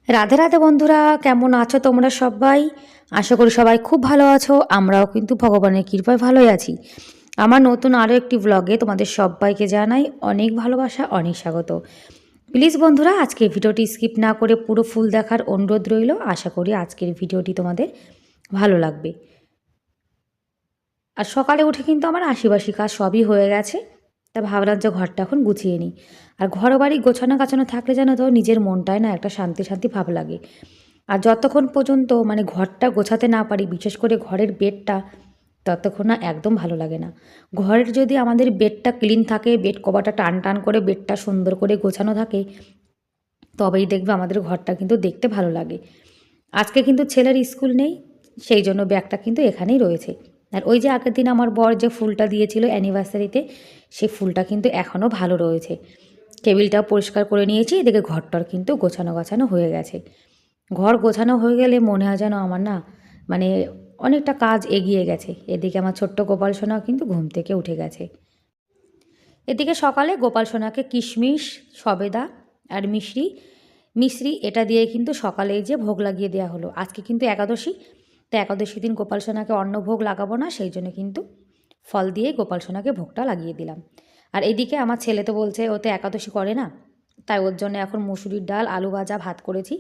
রাধে রাধে বন্ধুরা, কেমন আছো তোমরা সবাই? আশা করি সবাই খুব ভালো আছো। আমরাও কিন্তু ভগবানের কৃপায় ভালোই আছি। আমার নতুন আরও একটি ব্লগে তোমাদের সবাইকে জানাই অনেক ভালোবাসা, অনেক স্বাগত। প্লিজ বন্ধুরা, আজকের ভিডিওটি স্কিপ না করে পুরো ফুল দেখার অনুরোধ রইল। আশা করি আজকের ভিডিওটি তোমাদের ভালো লাগবে। আর সকালে উঠে কিন্তু আমার আশিবাসি কাজ সবই হয়ে গেছে। তা ভাবলাম যে ঘরটা এখন গুছিয়ে নিই। আর ঘর বাড়ি গোছানো গাছানো থাকলে যেন তো নিজের মনটায় না একটা শান্তি শান্তি ভাব লাগে। আর যতক্ষণ পর্যন্ত ঘরটা গোছাতে না পারি, বিশেষ করে ঘরের বেডটা, ততক্ষণ না একদম ভালো লাগে না। ঘরের যদি আমাদের বেডটা ক্লিন থাকে, বেড কভারটা টান টান করে বেডটা সুন্দর করে গোছানো থাকে, তবেই দেখবে আমাদের ঘরটা কিন্তু দেখতে ভালো লাগে। আজকে কিন্তু ছেলের স্কুল নেই, সেই জন্য ব্যাগটা কিন্তু এখানেই রয়েছে। আর ওই যে আগের দিন আমার বর যে ফুলটা দিয়েছিল অ্যানিভার্সারিতে, সেই ফুলটা কিন্তু এখনও ভালো রয়েছে। টেবিলটা পরিষ্কার করে নিয়েছি, এদিকে ঘরটার কিন্তু গোছানো গাছানো হয়ে গেছে। ঘর গোছানো হয়ে গেলে মনে হয় যেন আমার না মানে অনেকটা কাজ এগিয়ে গেছে। এদিকে আমার ছোট্ট গোপাল সোনাও কিন্তু ঘুম থেকে উঠে গেছে। এদিকে সকালে গোপাল সোনাকে কিশমিশ, সবেদা আর মিশ্রি এটা দিয়ে কিন্তু সকালে যে ভোগ লাগিয়ে দেওয়া হলো। আজকে কিন্তু একাদশী, তো একাদশী দিন গোপাল সোনাকে অন্ন ভোগ লাগাবো না, সেই জন্য কিন্তু ফল দিয়ে গোপাল সোনাকে ভোগটা লাগিয়ে দিলাম। আর এদিকে আমার ছেলে তো বলছে ও তো একাদশী করে না, তাই ওর জন্য এখন মুসুরির ডাল, আলু ভাজা, ভাত করেছি।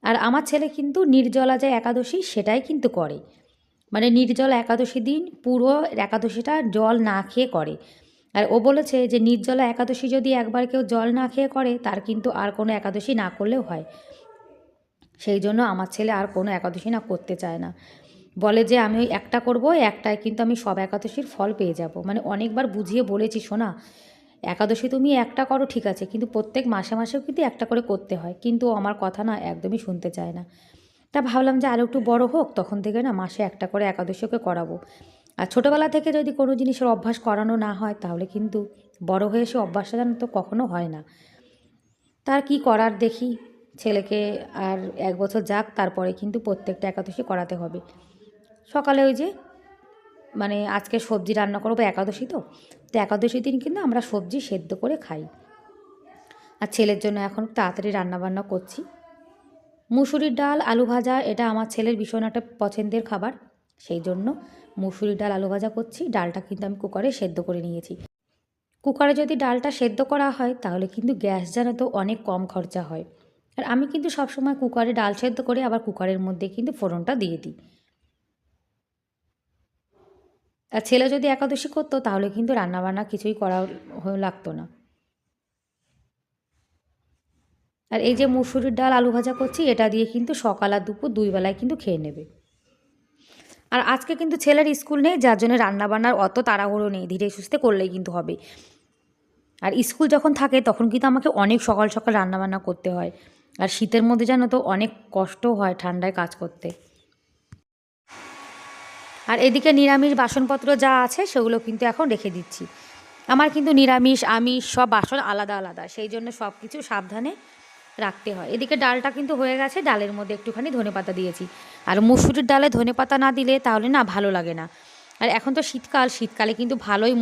আর আমার ছেলে কিন্তু নির্জলা যে একাদশী সেটাই কিন্তু করে, নির্জলা একাদশী দিন পুরো একাদশীটা জল না খেয়ে করে। আর ও বলেছে যে নির্জলা একাদশী যদি একবার কেউ জল না খেয়ে করে, তার কিন্তু আর কোনো একাদশী না করলেও হয়। সেই জন্য আমার ছেলে আর কোনো একাদশী না করতে চায় না। বলে যে আমি ওই একটা করবো, একটায় কিন্তু আমি সব একাদশীর ফল পেয়ে যাব। অনেকবার বুঝিয়ে বলেছি, শোনা, একাদশী তুমি একটা করো ঠিক আছে, কিন্তু প্রত্যেক মাসে মাসেও কিন্তু একটা করে করতে হয়। কিন্তু আমার কথা না একদমই শুনতে চায় না। তা ভাবলাম যে আরও একটু বড় হোক, তখন থেকে না মাসে একটা করে একাদশীকে করাবো। আর ছোটোবেলা থেকে যদি কোনো জিনিসের অভ্যাস করানো না হয়, তাহলে কিন্তু বড় হয়ে সে অভ্যাসটা যেন তো কখনো হয় না। তার কি করার দেখি, ছেলেকে আর 1 বছর যাক, তারপরে কিন্তু প্রত্যেকটা একাদশী করাতে হবে। সকালে ওই যে আজকে সবজি রান্না করবো, একাদশী তো একাদশী দিন কিন্তু আমরা সবজি সেদ্ধ করে খাই। আর ছেলের জন্য এখন তাড়াতাড়ি রান্নাবান্না করছি। মুসুরির ডাল, আলু ভাজা, এটা আমার ছেলের ভীষণ একটা পছন্দের খাবার, সেই জন্য মুসুরির ডাল আলু ভাজা করছি। ডালটা কিন্তু আমি কুকারে সেদ্ধ করে নিয়েছি। কুকারে যদি ডালটা সেদ্ধ করা হয়, তাহলে কিন্তু গ্যাস জানো তো অনেক কম খরচা হয়। আর আমি কিন্তু সবসময় কুকারে ডাল সেদ্ধ করে আবার কুকারের মধ্যে কিন্তু ফোড়নটা দিয়ে দিই। আর ছেলে যদি একাদশী করতো, তাহলে কিন্তু রান্নাবান্না কিছুই করা লাগতো না। আর এই যে মুসুরির ডাল আলু ভাজা করছি, এটা দিয়ে কিন্তু সকাল আর দুপুর দুই বেলায় কিন্তু খেয়ে নেবে। আর আজকে কিন্তু ছেলের স্কুল নেই, যার জন্য রান্নাবান্নার অত তাড়াহুড়ো নেই, ধীরে সুস্থে করলেই কিন্তু হবে। আর স্কুল যখন থাকে তখন কিন্তু আমাকে অনেক সকাল সকাল রান্নাবান্না করতে হয়। আর শীতের মধ্যে জানো তো অনেক কষ্টও হয় ঠান্ডায় কাজ করতে। আর এদিকে নিরামিষ বাসনপত্র যা আছে সেগুলো কিন্তু এখন রেখে দিচ্ছি। আমার কিন্তু নিরামিষ আমিষ সব বাসন আলাদা আলাদা, সেই জন্য সব কিছু সাবধানে রাখতে হয়। এদিকে ডালটা কিন্তু হয়ে গেছে, ডালের মধ্যে একটুখানি ধনেপাতা দিয়েছি। আর মুসুরির ডালে ধনেপাতা না দিলে তাহলে না ভালো লাগে না। আর এখন তো শীতকাল, শীতকালে কিন্তু ভালোই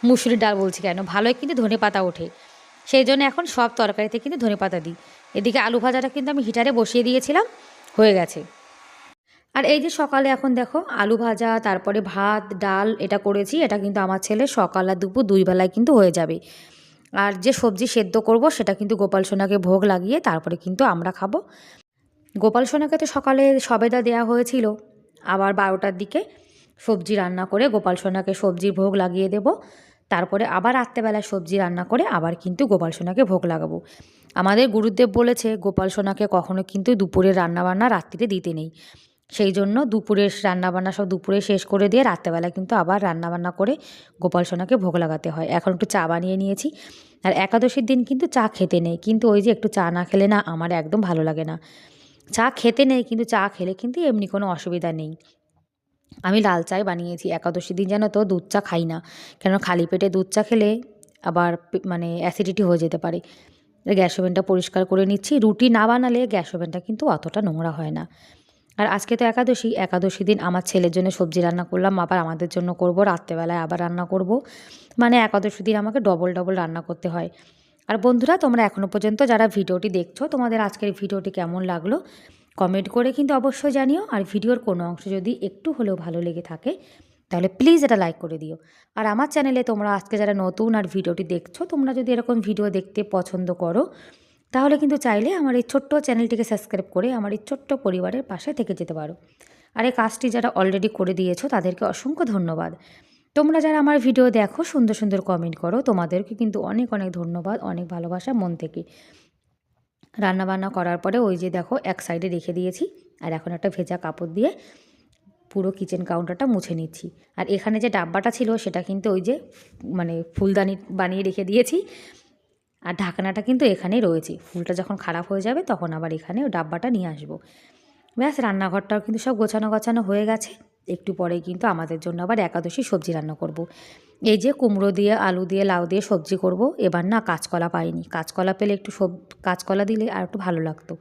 মুসুরির ডাল বলছি কেন, ভালোই কিন্তু ধনেপাতা ওঠে। সেই জন্য এখন সব তরকারিতে কিন্তু ধনেপাতা দিই। এদিকে আলু ভাজাটা কিন্তু আমি হিটারে বসিয়ে দিয়েছিলাম, হয়ে গেছে। আর এই যে সকালে এখন দেখো আলু ভাজা, তারপরে ভাত ডাল এটা করেছি, এটা কিন্তু আমার ছেলে সকাল আর দুপুর দুই বেলায় কিন্তু হয়ে যাবে। আর যে সবজি সেদ্ধ করব, সেটা কিন্তু গোপাল সোনাকে ভোগ লাগিয়ে তারপরে কিন্তু আমরা খাবো। গোপাল সোনাকে তো সকালে সবেদা দেওয়া হয়েছিল, আবার 12টার দিকে সবজি রান্না করে গোপাল সোনাকে সবজির ভোগ লাগিয়ে দেব। তারপরে আবার রাত্রেবেলায় সবজি রান্না করে আবার কিন্তু গোপাল সোনাকে ভোগ লাগাবো। আমাদের গুরুদেব বলেছে গোপাল সোনাকে কখনো কিন্তু দুপুরের রান্নাবান্না রাত্রিতে দিতে নেই। সেই জন্য দুপুরের রান্নাবান্না সব দুপুরে শেষ করে দিয়ে রাত্রেবেলা কিন্তু আবার রান্নাবান্না করে গোপাল সোনাকে ভোগ লাগাতে হয়। এখন একটু চা বানিয়ে নিয়েছি। আর একাদশীর দিন কিন্তু চা খেতে নেই, কিন্তু ওই যে একটু চা না খেলে না আমার একদম ভালো লাগে না। চা খেতে নেই, কিন্তু চা খেলে কিন্তু এমনি কোনো অসুবিধা নেই। আমি লাল চাই বানিয়েছি। একাদশীর দিন যেন তো দুধ চা খাই না, কেন খালি পেটে দুধ চা খেলে আবার অ্যাসিডিটি হয়ে যেতে পারে। গ্যাস ওভেনটা পরিষ্কার করে নিচ্ছি। রুটি না বানালে গ্যাস ওভেনটা কিন্তু অতটা নোংরা হয় না। আর আজকে তো একাদশী, একাদশী দিন আমার ছেলের জন্য সবজি রান্না করলাম, আবার আমাদের জন্য করব, রাত্রেবেলায় আবার রান্না করব। একাদশী দিন আমাকে ডবল ডবল রান্না করতে হয়। আর বন্ধুরা, তোমরা এখনও পর্যন্ত যারা ভিডিওটি দেখছো, তোমাদের আজকের ভিডিওটি কেমন লাগলো কমেন্ট করে কিন্তু অবশ্যই জানিও। আর ভিডিওর কোনো অংশ যদি একটু হলেও ভালো লেগে থাকে তাহলে প্লিজ এটা লাইক করে দিও। আর আমার চ্যানেলে তোমরা আজকে যারা নতুন আর ভিডিওটি দেখছো, তোমরা যদি এরকম ভিডিও দেখতে পছন্দ করো তাহলে কিন্তু চাইলে আমার এই ছোট্ট চ্যানেলটিকে সাবস্ক্রাইব করে আমার এই ছোট্ট পরিবারের পাশে থেকে যেতে পারো। আর এই কাজটি যারা অলরেডি করে দিয়েছো তাদেরকে অসংখ্য ধন্যবাদ। তোমরা যারা আমার ভিডিও দেখো, সুন্দর সুন্দর কমেন্ট করো, তোমাদেরকে কিন্তু অনেক অনেক ধন্যবাদ, অনেক ভালোবাসা মন থেকে। রান্নাবান্না করার পরে ওই যে দেখো এক সাইডে রেখে দিয়েছি, আর এখন একটা ভেজা কাপড় দিয়ে পুরো কিচেন কাউন্টারটা মুছে নিচ্ছি। আর এখানে যে ডাব্বাটা ছিল সেটা কিন্তু ওই যে মানে ফুলদানি বানিয়ে রেখে দিয়েছি, আর ঢাকনাটা কিন্তু এখানেই রয়েছে। ফুলটা যখন খারাপ হয়ে যাবে তখন আবার এখানে ওই ডাব্বাটা নিয়ে আসবো। ব্যাস, রান্নাঘরটাও কিন্তু সব গোছানো হয়ে গেছে। একটু পরে কিন্তু আমাদের জন্য আবার একাদশী সবজি রান্না করব। এই যে কুমড়ো দিয়ে, আলু দিয়ে, লাউ দিয়ে সবজি করব। এবার না কাঁচকলা পাইনি, কাঁচকলা পেলে একটু কাঁচকলা দিলে আর একটু ভালো লাগতো।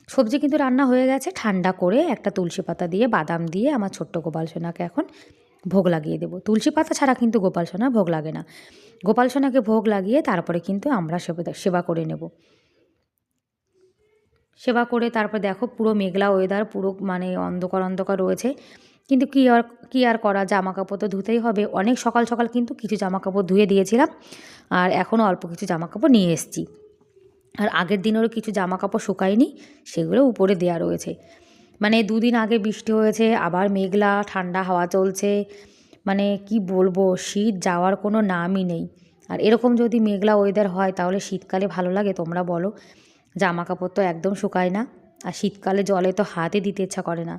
সবজি কিন্তু রান্না হয়ে গেছে। ঠান্ডা করে একটা তুলসী পাতা দিয়ে, বাদাম দিয়ে আমার ছোট্ট গোপাল সোনাকে এখন ভোগ লাগিয়ে দেবো। তুলসী পাতা ছাড়া কিন্তু গোপাল সোনা ভোগ লাগে না। গোপাল সোনাকে ভোগ লাগিয়ে তারপরে কিন্তু আমরা সেবা করে নেব। সেবা করে তারপর দেখো পুরো মেঘলা ওয়েদার, পুরো মানে অন্ধকার অন্ধকার রয়েছে। কিন্তু কী আর করা, জামা কাপড় তো ধুতেই হবে। অনেক সকাল সকাল কিন্তু কিছু জামা কাপড় ধুয়ে দিয়েছিলাম, আর এখনও অল্প কিছু জামা কাপড় নিয়ে এসেছি। আর আগের দিনেরও কিছু জামা কাপড় শুকায়নি, সেগুলো উপরে দেওয়া রয়েছে। মানে দুদিন আগে বৃষ্টি হয়েছে, আবার মেঘলা ঠান্ডা হাওয়া চলছে। মানে কি বলবো, শীত যাওয়ার কোনো নামই নেই। আর এরকম যদি মেঘলা ওয়েদার হয় তাহলে শীতকালে ভালো লাগে তোমরা বলো? জামা কাপড় তো একদম শুকায় না, আর শীতকালে জলে তো হাতে দিতে ইচ্ছা করে না।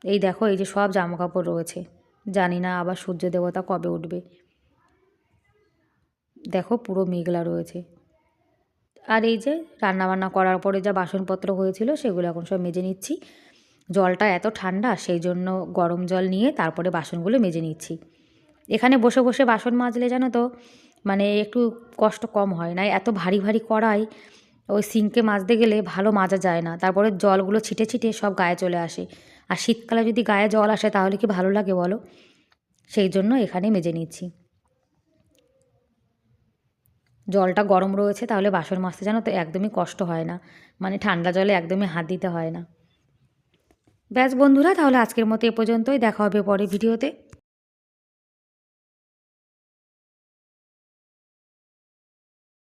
এই দেখো, এই যে সব জামা কাপড় রয়েছে। জানি না আবার সূর্য দেবতা কবে উঠবে। দেখো পুরো মেঘলা রয়েছে। আর এই যে রান্নাবান্না করার পরে যা বাসনপত্র হয়েছিল সেগুলো এখন সব মেজে নিচ্ছি। জলটা এত ঠান্ডা, সেই জন্য গরম জল নিয়ে তারপরে বাসনগুলো মেজে নিচ্ছি। এখানে বসে বসে বাসন মাজলে জানো তো মানে একটু কষ্ট কম হয় না। এত ভারী ভারী কড়াই, ওই সিঙ্কে মাজতে গেলে ভালো মাজা যায় না। তারপরে জলগুলো ছিটে ছিটে সব গায়ে চলে আসে। আর শীতকালে যদি গায়ে জল আসে তাহলে কি ভালো লাগে বলো? সেই জন্য এখানে মেজে নিচ্ছি। জলটা গরম রয়েছে, তাহলে বাসন মাজতে জানো তো একদমই কষ্ট হয় না। মানে ঠান্ডা জলে একদমই হাত দিতে হয় না। ব্যাস বন্ধুরা, তাহলে আজকের মতো এ পর্যন্তই। দেখা হবে পরের ভিডিওতে।